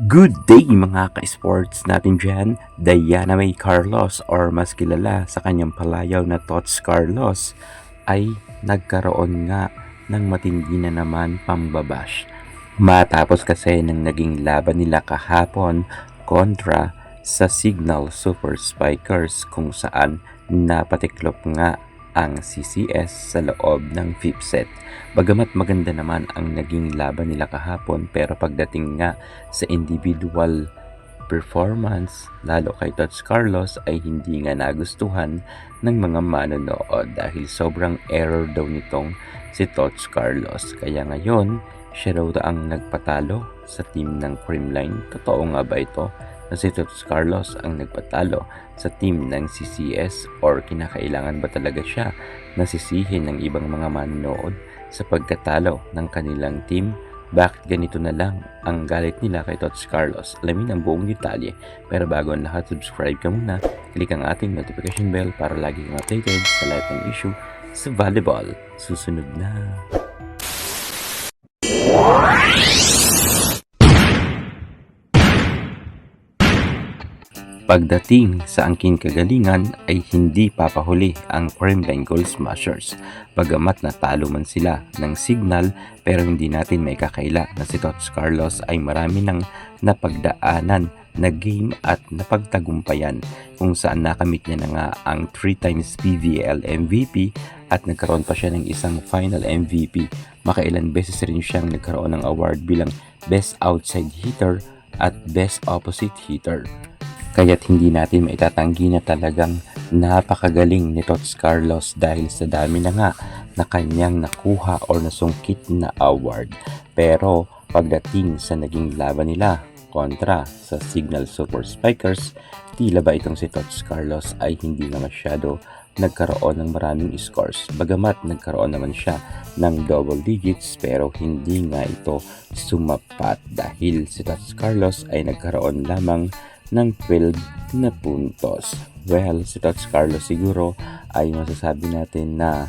Good day mga ka-sports natin dyan. Diana May Carlos or mas kilala sa kanyang palayaw na Tots Carlos ay nagkaroon nga ng matindi na naman pambabash. Matapos kasi ng naging laban nila kahapon kontra sa Signal Super Spikers kung saan napatiklop nga ang CCS sa loob ng 5th set. Bagamat maganda naman ang naging laban nila kahapon, pero pagdating nga sa individual performance, lalo kay Tots Carlos, ay hindi nga nagustuhan ng mga manonood dahil sobrang error daw nitong si Tots Carlos. Kaya ngayon, siya daw ang nagpatalo sa team ng Creamline. Totoo nga ba ito na si Tots Carlos ang nagpatalo sa team ng CCS, or kinakailangan ba talaga siya nasisihin ng ibang mga manonood sa pagkatalo ng kanilang team? Bakit ganito na lang ang galit nila kay Tots Carlos? Alamin ang buong detalye. Pero bago ang lahat, subscribe ka muna, click ang ating notification bell para lagi kang updated sa lahat ng issue sa volleyball. Susunod na. Pagdating sa angking kagalingan ay hindi papahuli ang Creamline Gold Smashers. Bagamat natalo man sila ng Signal, pero hindi natin may kakaila na si Tots Carlos ay marami ng napagdaanan na game at napagtagumpayan kung saan nakamit niya na nga ang 3 times PVL MVP at nagkaroon pa siya ng isang final MVP. Makailan beses rin siyang nagkaroon ng award bilang Best Outside Hitter at Best Opposite Hitter. Kaya't hindi natin maitatanggi na talagang napakagaling ni Tots Carlos dahil sa dami na nga na kanyang nakuha or nasungkit na award. Pero pagdating sa naging laban nila kontra sa Signal Super Spikers, tila ba itong si Tots Carlos ay hindi na masyado nagkaroon ng maraming scores. Bagamat nagkaroon naman siya ng double digits, pero hindi nga ito sumapat dahil si Tots Carlos ay nagkaroon lamang ng 12 na puntos. Well, si Tots Carlos siguro ay masasabi natin na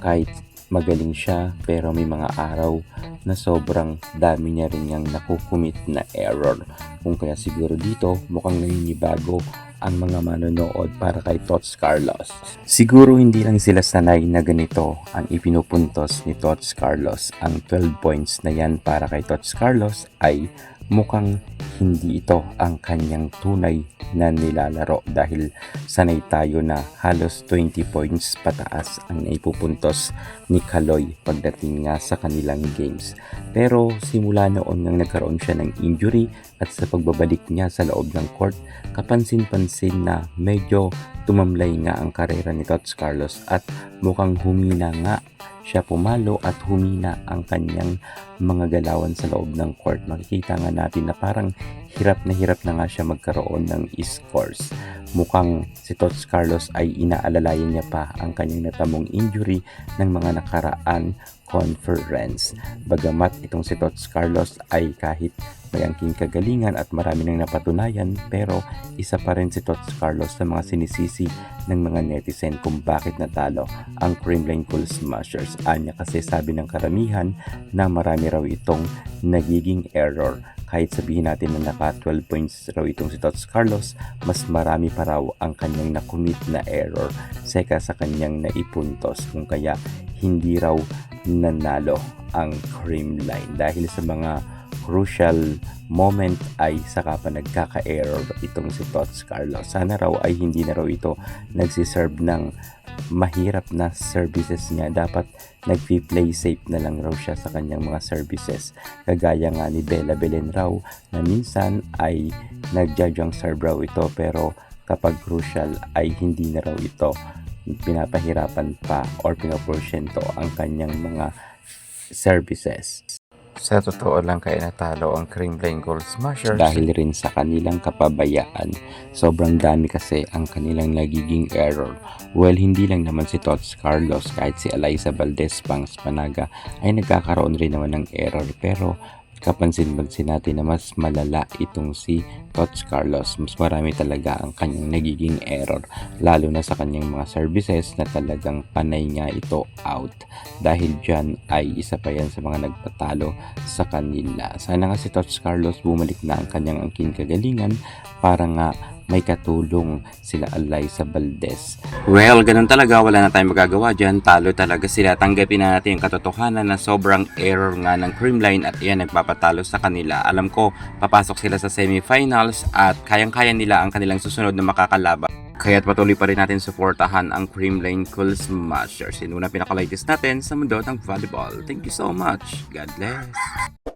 kahit magaling siya, pero may mga araw na sobrang dami niya rin niyang nakukumit na error. Kung kaya siguro dito mukhang naninibago ang mga manonood para kay Tots Carlos. Siguro hindi lang sila sanay na ganito ang ipinupuntos ni Tots Carlos. Ang 12 points na yan para kay Tots Carlos ay mukhang hindi ito ang kanyang tunay na nilalaro dahil sanay tayo na halos 20 points pataas ang naipupuntos ni Kaloy pagdating nga sa kanilang games. Pero simula noon nang nagkaroon siya ng injury at sa pagbabalik niya sa loob ng court, kapansin-pansin na medyo tumamlay nga ang karera ni Tots Carlos at mukhang humina nga siya pumalo at humina ang kanyang mga galawan sa loob ng court. Makikita nga natin na parang hirap na nga siya magkaroon ng scores. Mukhang si Tots Carlos ay inaalalayan niya pa ang kanyang natamong injury ng mga nakaraan conference. Bagamat itong si Tots Carlos ay kahit may angking kagalingan at marami nang napatunayan, pero isa pa rin si Tots Carlos sa mga sinisisi ng mga netizen kung bakit natalo ang Creamline Gold Smashers. Anya kasi sabi ng karamihan na marami raw itong nagiging error. Kahit sabihin natin na naka 12 points raw itong si Tots Carlos, mas marami pa raw ang kanyang nakumit na error seka sa kanyang naipuntos, kung kaya hindi raw nanalo ang Creamline dahil sa mga crucial moment ay saka pa nagkaka-error itong si Tots Carlos. Sana raw ay hindi na raw ito nagsiserve ng mahirap na services niya. Dapat nag-play safe na lang raw siya sa kanyang mga services. Kagaya nga ni Bella Belen raw na minsan ay nag-judge ang serve raw ito, pero kapag crucial ay hindi na raw ito pinapahirapan pa or pinoporsyento ang kanyang mga services. Sa totoo lang kaya natalo ang Creamline Gold Smashers dahil rin sa kanilang kapabayaan. Sobrang dami kasi ang kanilang nagiging error. Well, hindi lang naman si Tots Carlos, kahit si Eliza Valdez Pangs Panaga ay nagkakaroon rin naman ng error. Pero kapansin-pansin natin na mas malala itong si Coach Carlos. Mas marami talaga ang kanyang nagiging error, lalo na sa kanyang mga services na talagang panay nga ito out. Dahil dyan ay isa pa yan sa mga nagpatalo sa kanila. Sana nga si Coach Carlos bumalik na ang kanyang angkin kagalingan para nga may katulong sila Alyssa Valdez. Well, ganun talaga, wala na tayong magagawa dyan. Talo talaga sila. Tanggapin na natin yung katotohanan na sobrang error nga ng Creamline at iyan nagpapatalo sa kanila. Alam ko, papasok sila sa semifinals at kayang-kaya nila ang kanilang susunod na makakalaban. Kaya't patuloy pa rin natin suportahan ang Creamline Cool Smashers. Yun una pinaka-latest natin sa mundo ng volleyball. Thank you so much. God bless.